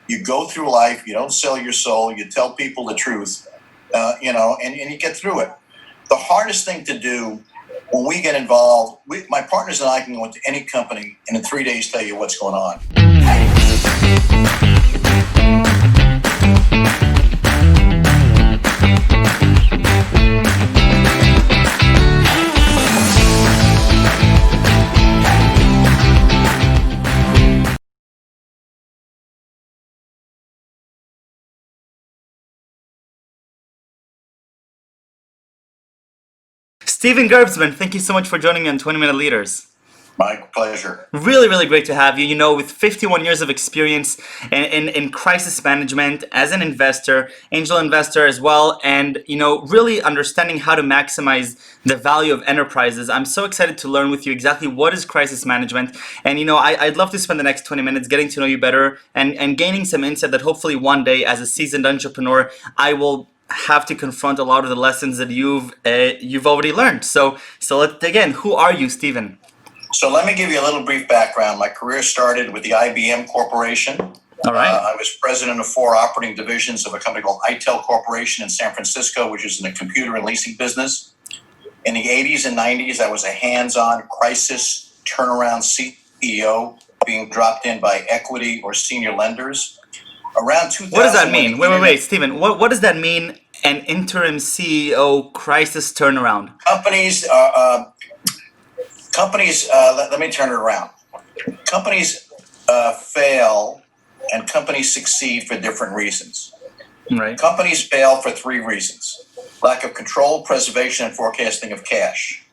You go through life. You don't sell your soul. You tell people the truth, and you get through it. The hardest thing to do when we get involved, my partners and I can go into any company and in 3 days tell you what's going on. Steven Gerbsman, thank you so much for joining me on 20 Minute Leaders. My pleasure. Really, really great to have you. With 51 years of experience in crisis management as an investor, angel investor as well, and, really understanding how to maximize the value of enterprises. I'm so excited to learn with you exactly what is crisis management. And, I'd love to spend the next 20 minutes getting to know you better and gaining some insight that hopefully one day as a seasoned entrepreneur, I will have to confront a lot of the lessons that you've already learned. So let's dig in. Who are you, Steven? So let me give you a little brief background. My career started with the IBM Corporation. All right. I was president of 4 operating divisions of a company called ITEL Corporation in San Francisco, which is in the computer and leasing business. In the 80s and 90s, I was a hands-on crisis turnaround CEO being dropped in by equity or senior lenders. Around 2000. What does that mean? Wait, Steven. What does that mean? An interim CEO crisis turnaround. Let me turn it around. Companies fail and companies succeed for different reasons. Right. Companies fail for 3 reasons: lack of control, preservation, and forecasting of cash.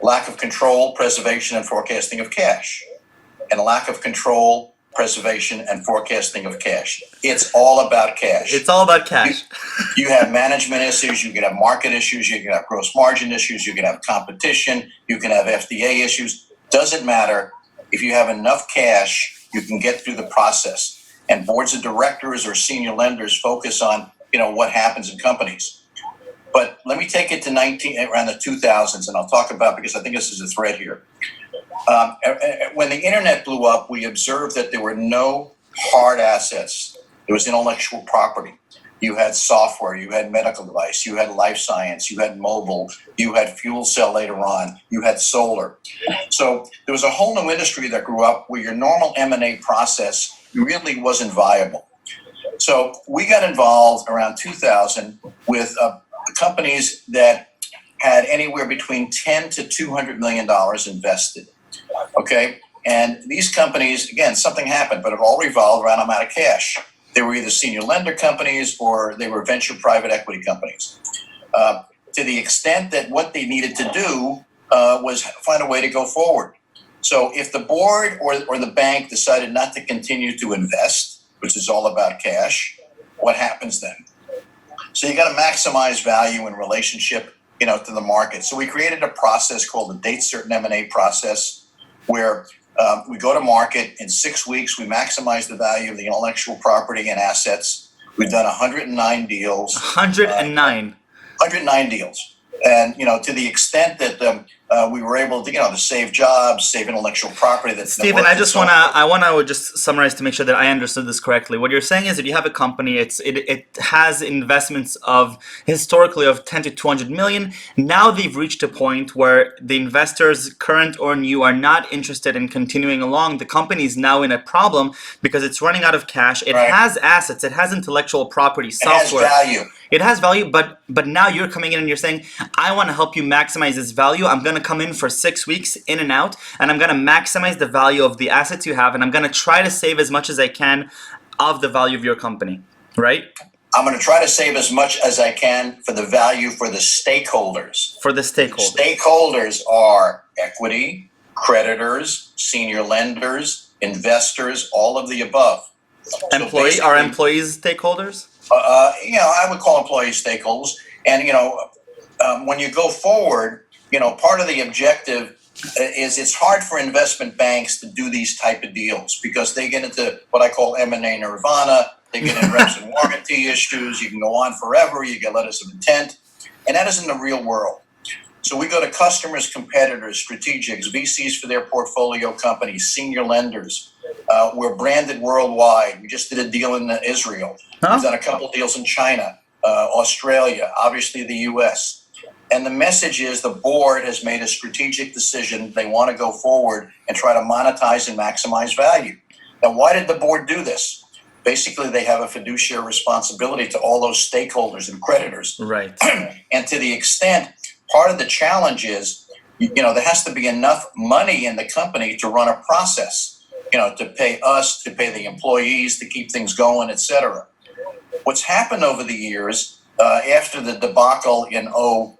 Lack of control, preservation, and forecasting of cash. And lack of control, preservation, and forecasting of cash. It's all about cash. It's all about cash. You have management issues, you can have market issues, you can have gross margin issues, you can have competition, you can have FDA issues. Doesn't matter. If you have enough cash, you can get through the process. And boards of directors or senior lenders focus on, what happens in companies. But let me take it to around the 2000s, and I'll talk about, because I think this is a thread here. When the internet blew up, we observed that there were no hard assets. There was intellectual property. You had software, you had medical device, you had life science, you had mobile, you had fuel cell later on, you had solar. So there was a whole new industry that grew up where your normal M&A process really wasn't viable. So we got involved around 2000 with companies that had anywhere between $10 to $200 million invested. Okay, and these companies, again, something happened, but it all revolved around amount of cash. They were either senior lender companies or they were venture private equity companies. To the extent that what they needed to do was find a way to go forward. So if the board or the bank decided not to continue to invest, which is all about cash, what happens then? So you got to maximize value in relationship, to the market. So we created a process called the date certain M&A process, where we go to market in 6 weeks. We maximize the value of the intellectual property and assets. We've done 109 deals. 109. 109 deals. And, to the extent that we were able to, to save jobs, save intellectual property. Steven, I want to just summarize to make sure that I understood this correctly. What you're saying is that you have a company, it has investments of historically of 10 to 200 million. Now they've reached a point where the investors, current or new, are not interested in continuing along. The company is now in a problem because it's running out of cash. It has assets, it has intellectual property, software. It has value. It has value, but now you're coming in and you're saying, I want to help you maximize this value. I'm going to come in for 6 weeks, in and out, and I'm going to maximize the value of the assets you have, and I'm going to try to save as much as I can of the value of your company, right? I'm going to try to save as much as I can for the value for the stakeholders. For the stakeholders. Stakeholders are equity, creditors, senior lenders, investors, all of the above. Are employees stakeholders? I would call employees stakeholders. And, when you go forward, part of the objective is it's hard for investment banks to do these type of deals because they get into what I call M&A nirvana. They get in reps and warranty issues. You can go on forever. You get letters of intent. And that isn't the real world. So we go to customers, competitors, strategics, VCs for their portfolio companies, senior lenders. We're branded worldwide. We just did a deal in Israel. We've done a couple deals in China, Australia, obviously the US. And the message is the board has made a strategic decision. They want to go forward and try to monetize and maximize value. Now, why did the board do this? Basically, they have a fiduciary responsibility to all those stakeholders and creditors. Right. And to the extent, part of the challenge is, there has to be enough money in the company to run a process, to pay us, to pay the employees, to keep things going, et cetera. What's happened over the years, after the debacle in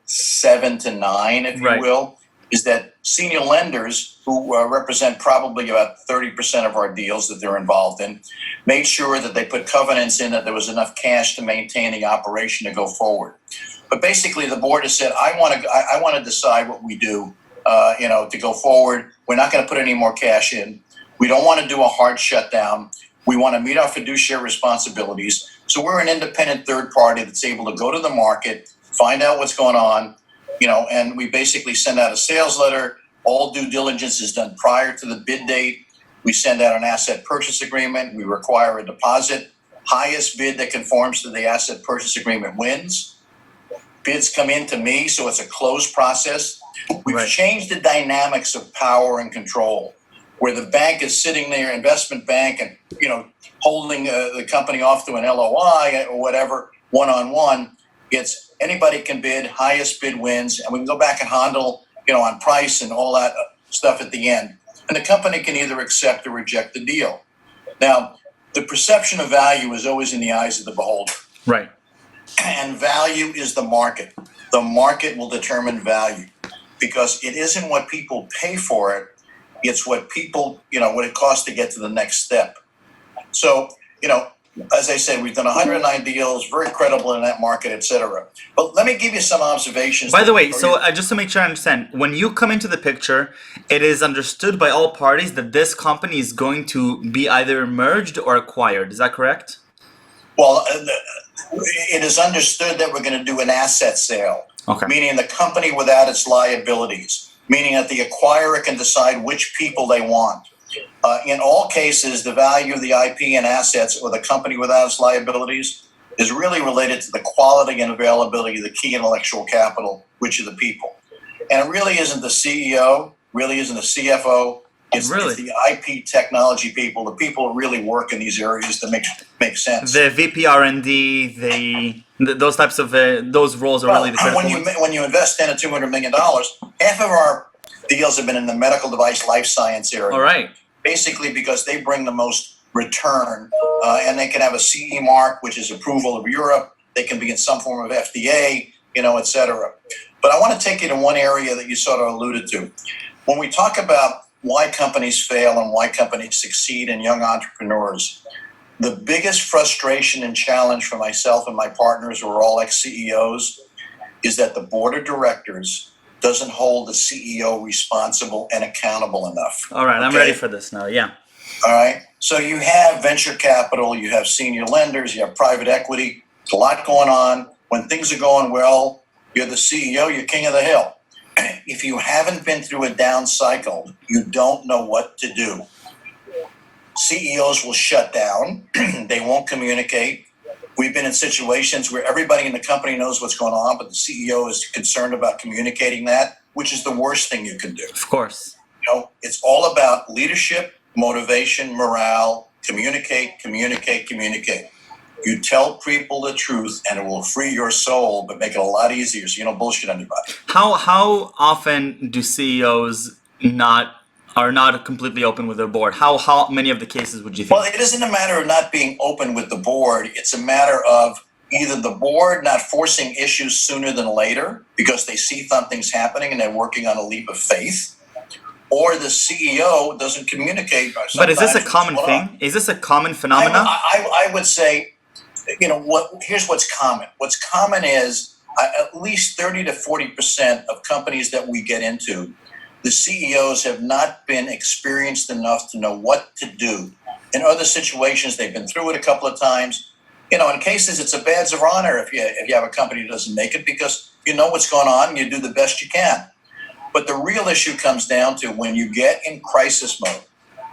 07 to 9, if you will, is that senior lenders who represent probably about 30% of our deals that they're involved in, made sure that they put covenants in that there was enough cash to maintain the operation to go forward. But basically, the board has said, I want to decide what we do, to go forward. We're not going to put any more cash in. We don't want to do a hard shutdown. We want to meet our fiduciary responsibilities. So we're an independent third party that's able to go to the market, find out what's going on, and we basically send out a sales letter. All due diligence is done prior to the bid date. We send out an asset purchase agreement. We require a deposit. Highest bid that conforms to the asset purchase agreement wins. Bids come in to me, so it's a closed process. We've changed the dynamics of power and control, where the bank is sitting there, investment bank, and holding the company off to an LOI or whatever, one-on-one. It's anybody can bid, highest bid wins, and we can go back and handle, on price and all that stuff at the end. And the company can either accept or reject the deal. Now, the perception of value is always in the eyes of the beholder. Right. And value is the market. The market will determine value because it isn't what people pay for it. It's what people, what it costs to get to the next step. So, as I said, we've done 109 deals, very credible in that market, et cetera. But let me give you some observations. By the way, so just to make sure I understand, when you come into the picture, it is understood by all parties that this company is going to be either merged or acquired. Is that correct? Well, it is understood that we're going to do an asset sale, meaning the company without its liabilities, meaning that the acquirer can decide which people they want. In all cases, the value of the IP and assets or the company without its liabilities is really related to the quality and availability of the key intellectual capital, which are the people. And it really isn't the CEO, really isn't the CFO. It's the IP technology people, the people who really work in these areas that make sense. The VP R&D, those types of those roles are really the critical ones. When you invest $10 to $200 million, half of our deals have been in the medical device life science area. All right. Basically because they bring the most return, and they can have a CE mark, which is approval of Europe. They can be in some form of FDA, et cetera. But I want to take you to one area that you sort of alluded to. When we talk about why companies fail and why companies succeed in young entrepreneurs, the biggest frustration and challenge for myself and my partners who are all ex-CEOs is that the board of directors doesn't hold the CEO responsible and accountable enough. All right, I'm ready for this now, yeah. All right, so you have venture capital, you have senior lenders, you have private equity, a lot going on. When things are going well, you're the CEO, you're king of the hill. If you haven't been through a down cycle, you don't know what to do. CEOs will shut down, they won't communicate. We've been in situations where everybody in the company knows what's going on, but the CEO is concerned about communicating that, which is the worst thing you can do. Of course. It's all about leadership, motivation, morale, communicate. You tell people the truth and it will free your soul, but make it a lot easier so you don't bullshit anybody. How often do CEOs are not completely open with their board? How many of the cases would you think? Well, it isn't a matter of not being open with the board. It's a matter of either the board not forcing issues sooner than later because they see something's happening and they're working on a leap of faith, or the CEO doesn't commuate. But is this a common thing? Is this a common phenomenon? I would say, here's what's common. What's common is at least 30 to 40% of companies that we get into, the CEOs have not been experienced enough to know what to do. In other situations, they've been through it a couple of times. In cases, it's a badge of honor if you have a company that doesn't make it because, you know what's going on, and you do the best you can. But the real issue comes down to when you get in crisis mode,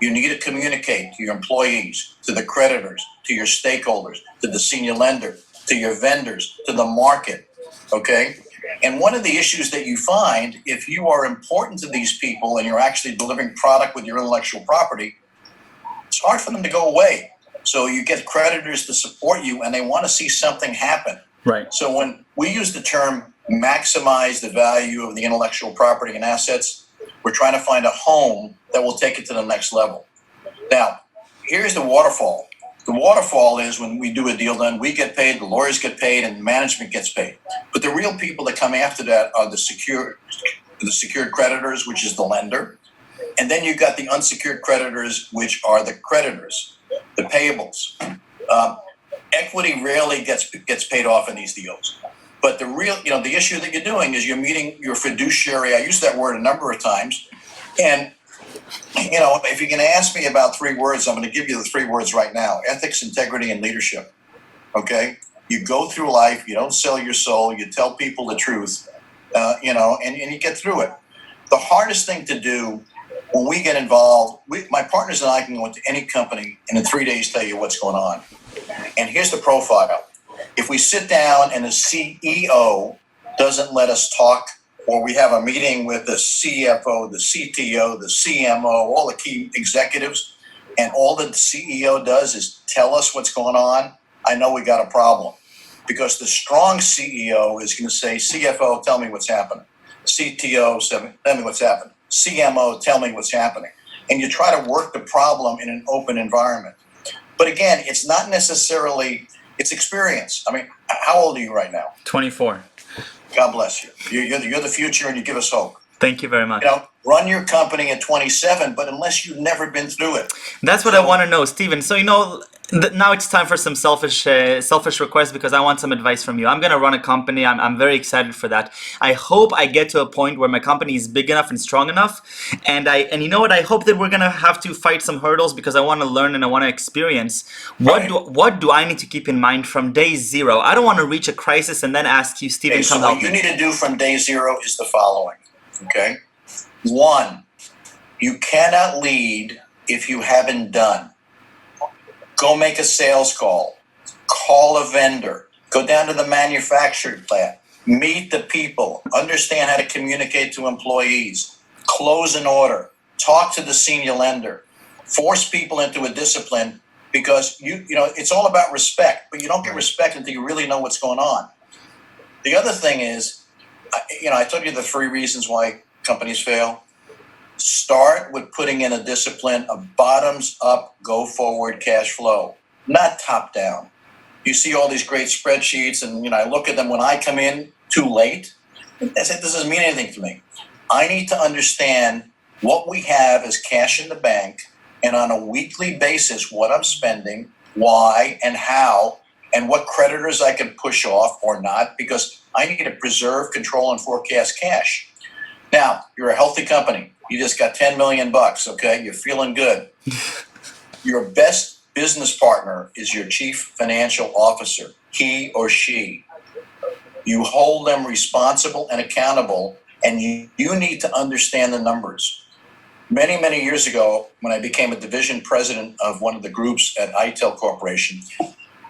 you need to communicate to your employees, to the creditors, to your stakeholders, to the senior lender, to your vendors, to the market, okay? And one of the issues that you find, if you are important to these people and you're actually delivering product with your intellectual property, it's hard for them to go away. So you get creditors to support you and they want to see something happen. Right. So when we use the term maximize the value of the intellectual property and assets, we're trying to find a home that will take it to the next level. Now, here's the waterfall. The waterfall is when we do a deal done, we get paid, the lawyers get paid, and management gets paid. But the real people that come after that are the secured creditors, which is the lender. And then you've got the unsecured creditors, which are the creditors, the payables. Equity rarely gets paid off in these deals. But the real, the issue that you're doing is you're meeting your fiduciary. I use that word a number of times. And, if you're going to ask me about 3 words, I'm going to give you the 3 words right now: ethics, integrity, and leadership. Okay? You go through life, you don't sell your soul, you tell people the truth, and you get through it. The hardest thing to do when we get involved, my partners and I can go into any company and in 3 days tell you what's going on. And here's the profile. If we sit down and the CEO doesn't let us talk, or we have a meeting with the CFO, the CTO, the CMO, all the key executives, and all the CEO does is tell us what's going on, I know we got a problem. Because the strong CEO is going to say, CFO, tell me what's happening. CTO, tell me what's happening. CMO, tell me what's happening. And you try to work the problem in an open environment. But again, it's not necessarily, it's experience. I mean, how old are you right now? 24. God bless you. You're the future and you give us hope. Thank you very much. Run your company at 27, but unless you've never been through it. That's what I want to know, Steven. So, now it's time for some selfish requests because I want some advice from you. I'm going to run a company. I'm very excited for that. I hope I get to a point where my company is big enough and strong enough. And you know what? I hope that we're going to have to fight some hurdles because I want to learn and I want to experience. What do I need to keep in mind from day 0? I don't want to reach a crisis and then ask you, Steven, come help me. What you need to do from day 0 is the following. Okay? 1, you cannot lead if you haven't done. Go make a sales call. Call a vendor. Go down to the manufacturing plant. Meet the people. Understand how to communicate to employees. Close an order. Talk to the senior lender. Force people into a discipline because it's all about respect, but you don't get respect until you really know what's going on. The other thing is, I told you the 3 reasons why companies fail. Start with putting in a discipline of bottoms up, go forward cash flow, not top down. You see all these great spreadsheets and, I look at them when I come in too late. This doesn't mean anything to me. I need to understand what we have as cash in the bank and on a weekly basis, what I'm spending, why and how, and what creditors I can push off or not, because I need to preserve, control, and forecast cash. Now, you're a healthy company. You just got $10 million, okay? You're feeling good. Your best business partner is your chief financial officer, he or she. You hold them responsible and accountable, and you need to understand the numbers. Many, many years ago, when I became a division president of one of the groups at ITEL Corporation,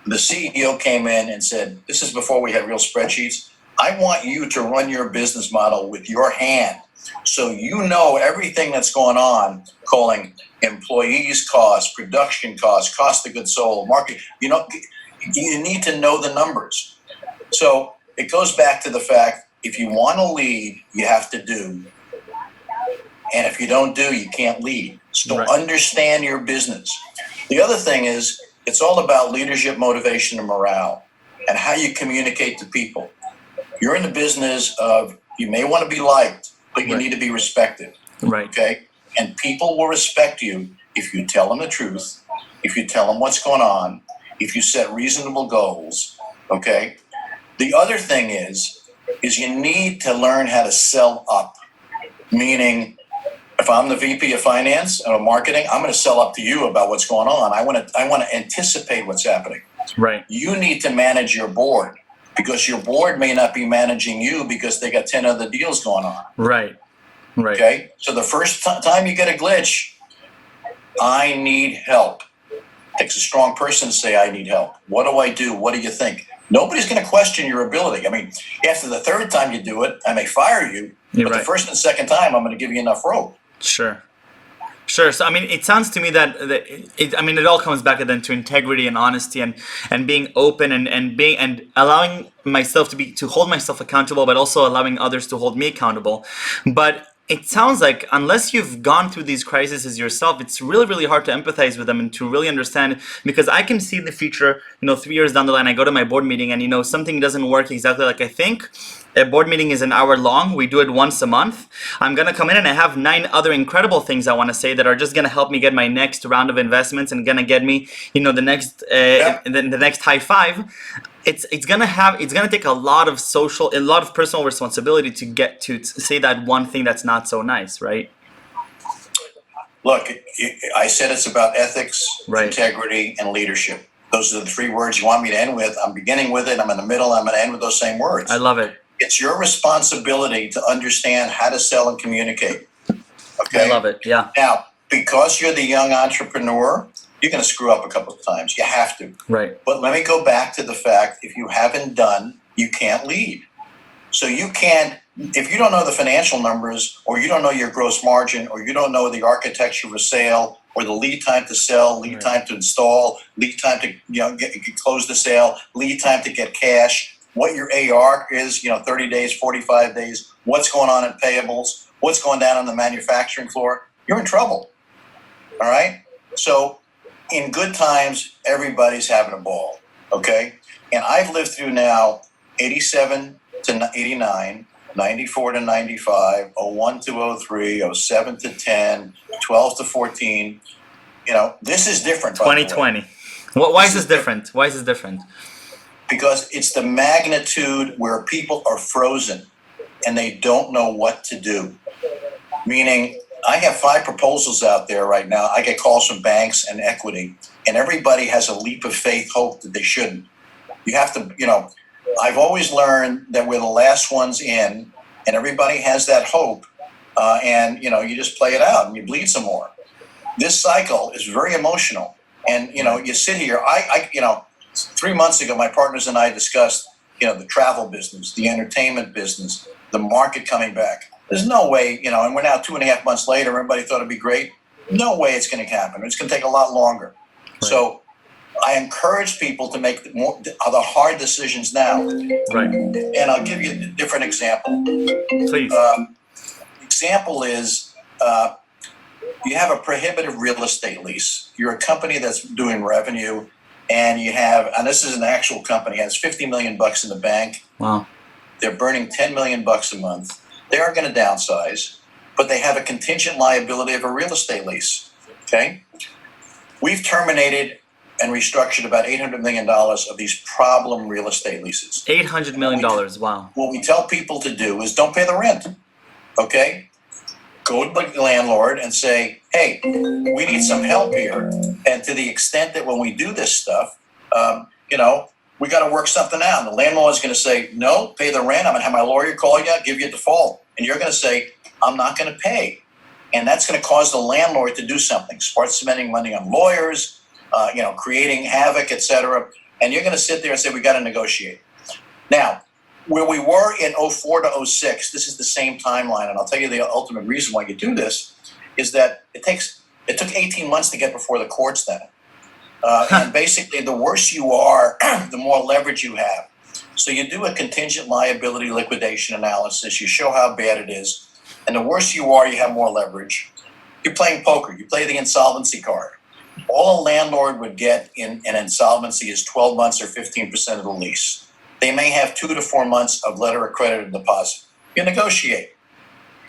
the CEO came in and said, this is before we had real spreadsheets, I want you to run your business model with your hand. So you know everything that's going on, calling employees costs, production costs, cost of goods sold, market. You need to know the numbers. So it goes back to the fact, if you want to lead, you have to do. And if you don't do, you can't lead. So Understand your business. The other thing is, it's all about leadership, motivation, and morale, and how you communicate to people. You're in the business of, you may want to be liked, but you need to be respected. Right. Okay? And people will respect you if you tell them the truth, if you tell them what's going on, if you set reasonable goals. Okay? The other thing is you need to learn how to sell up. Meaning, if I'm the VP of finance or marketing, I'm going to sell up to you about what's going on. I want to anticipate what's happening. Right. You need to manage your board. because your board may not be managing you because they got 10 other deals going on. Right. Right. Okay. So the first time you get a glitch, I need help. It takes a strong person to say, I need help. What do I do? What do you think? Nobody's going to question your ability. I mean, after the third time you do it, I may fire you, You're but right. the first and second time, I'm going to give you enough rope. Sure. Sure. So I mean, it sounds to me that it all comes back then to integrity and honesty and being open and being and allowing myself to hold myself accountable, but also allowing others to hold me accountable. But it sounds like unless you've gone through these crises yourself, it's really, really hard to empathize with them and to really understand, because I can see in the future, 3 years down the line, I go to my board meeting and something doesn't work exactly like I think. A board meeting is an hour long. We do it once a month. I'm going to come in and I have 9 other incredible things I want to say that are just going to help me get my next round of investments and going to get me, the next the next high five. It's going to take a lot of personal responsibility to get to say that one thing that's not so nice, right? Look, I said it's about ethics, Right. integrity, and leadership. Those are the 3 words you want me to end with. I'm beginning with it. I'm in the middle. I'm going to end with those same words. I love it. It's your responsibility to understand how to sell and communicate. Okay? I love it. Yeah. Now, because you're the young entrepreneur, you're going to screw up a couple of times. You have to. Right. But let me go back to the fact, if you haven't done, you can't lead. So you can't, if you don't know the financial numbers, or you don't know your gross margin, or you don't know the architecture of a sale, or the lead time to sell, lead time to install, lead time to close the sale, lead time to get cash, what your AR is, 30 days, 45 days, what's going on in payables, what's going down on the manufacturing floor, you're in trouble. All right? So in good times, everybody's having a ball. Okay? And I've lived through now 87 to 89, 94 to 95, 01 to 03, 07 to 10, 12 to 14. This is different. 2020. Why is this different? Why is this different? Because it's the magnitude where people are frozen and they don't know what to do. Meaning, I have 5 proposals out there right now. I get calls from banks and equity, and everybody has a leap of faith hope that they shouldn't. You have to, I've always learned that we're the last ones in, and everybody has that hope, and you just play it out and you bleed some more. This cycle is very emotional, and you sit here. I 3 months ago, my partners and I discussed, the travel business, the entertainment business, the market coming back. There's no way, and we're now 2.5 months later, everybody thought it'd be great. No way it's going to happen. It's going to take a lot longer. Right. So I encourage people to make the hard decisions now. Right. And I'll give you a different example. Please. Example is, you have a prohibitive real estate lease. You're a company that's doing revenue, and and this is an actual company, has $50 million in the bank. Wow. They're burning $10 million a month. They are going to downsize, but they have a contingent liability of a real estate lease. Okay? We've terminated and restructured about $800 million of these problem real estate leases. $800 million. Wow. What we tell people to do is don't pay the rent. Okay? Go to the landlord and say, hey, we need some help here. And to the extent that when we do this stuff, we got to work something out. And the landlord is going to say, no, pay the rent. I'm going to have my lawyer call you, give you a default. And you're going to say, I'm not going to pay. And that's going to cause the landlord to do something, start spending money on lawyers, creating havoc, etc. And you're going to sit there and say, we got to negotiate. Now, where we were in 04 to 06, this is the same timeline. And I'll tell you the ultimate reason why you do this is that it took 18 months to get before the courts then. And basically, the worse you are, the more leverage you have. So you do a contingent liability liquidation analysis. You show how bad it is. And the worse you are, you have more leverage. You're playing poker. You play the insolvency card. All a landlord would get in an insolvency is 12 months or 15% of the lease. They may have 2 to 4 months of letter of credit and deposit. You negotiate.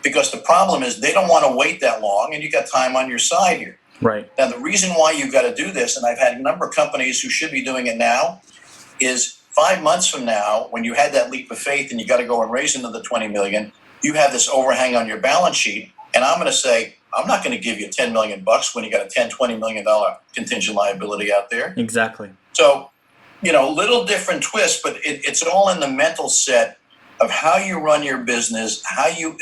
Because the problem is they don't want to wait that long, and you got time on your side here. Right. Now, the reason why you've got to do this, and I've had a number of companies who should be doing it now, is 5 months from now, when you had that leap of faith and you got to go and raise another $20 million, you have this overhang on your balance sheet, and I'm going to say, I'm not going to give you $10 million when you got a $10, $20 million contingent liability out there. Exactly. So little different twist, but it's all in the mental set of how you run your business, how you,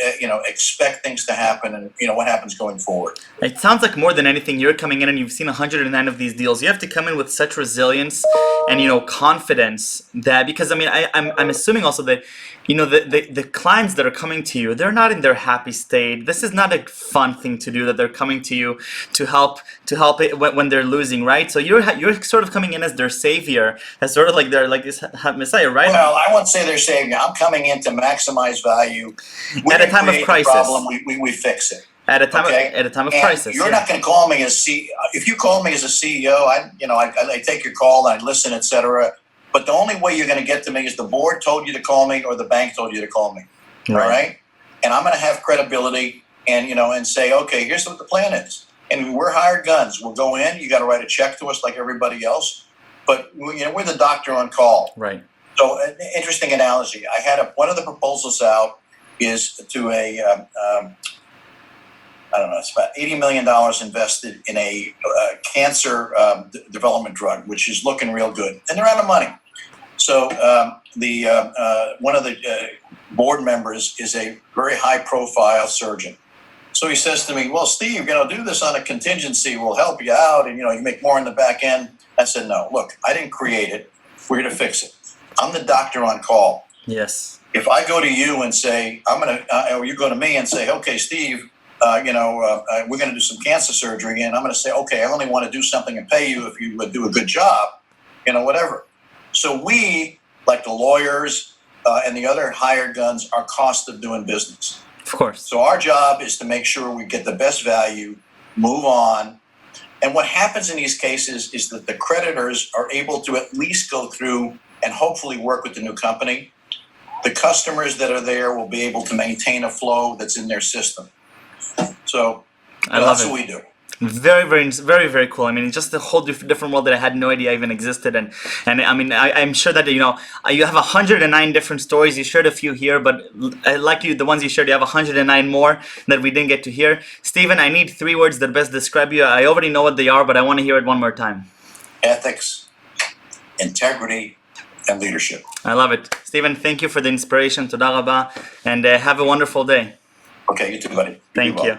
expect things to happen, and, what happens going forward. It sounds like more than anything, you're coming in and you've seen 109 of these deals. You have to come in with such resilience and confidence that, because I'm assuming also that the clients that are coming to you, they're not in their happy state. This is not a fun thing to do, that they're coming to you to help it when they're losing, right? So you're sort of coming in as their savior, as sort of like they're like this messiah, right? Well, I won't say they're savior. I'm coming in to maximize value. At a time of crisis. Problem, we fix it. At a time of crisis. You're not going to call me as if you call me as a CEO, I take your call, I listen, etc. But the only way you're going to get to me is the board told you to call me or the bank told you to call me. Right. All right. And I'm going to have credibility and say, okay, here's what the plan is. And we're hired guns. We'll go in. You got to write a check to us like everybody else. But we're the doctor on call. Right. So an interesting analogy. I had one of the proposals out is to I don't know, it's about $80 million invested in a cancer development drug, which is looking real good. And they're out of money. So one of the board members is a very high-profile surgeon. So he says to me, well, Steve, do this on a contingency. We'll help you out, and, you make more in the back end. I said, no, look, I didn't create it. We're going to fix it. I'm the doctor on call. Yes. If I go to you and say, or you go to me and say, okay, Steve, we're going to do some cancer surgery, and I'm going to say, okay, I only want to do something and pay you if you would do a good job, whatever. So we, like the lawyers and the other hired guns, are cost of doing business. Of course. So our job is to make sure we get the best value, move on. And what happens in these cases is that the creditors are able to at least go through and hopefully work with the new company. The customers that are there will be able to maintain a flow that's in their system. So that's what we do. Very, very, very, very cool. It's just a whole different world that I had no idea even existed. And I'm sure that, you have 109 different stories. You shared a few here, but like the ones you shared, you have 109 more that we didn't get to hear. Stephen, I need 3 words that best describe you. I already know what they are, but I want to hear it one more time. Ethics, integrity, and leadership. I love it. Stephen, thank you for the inspiration. Toda rabba, and have a wonderful day. Okay, you too, buddy. Thank you.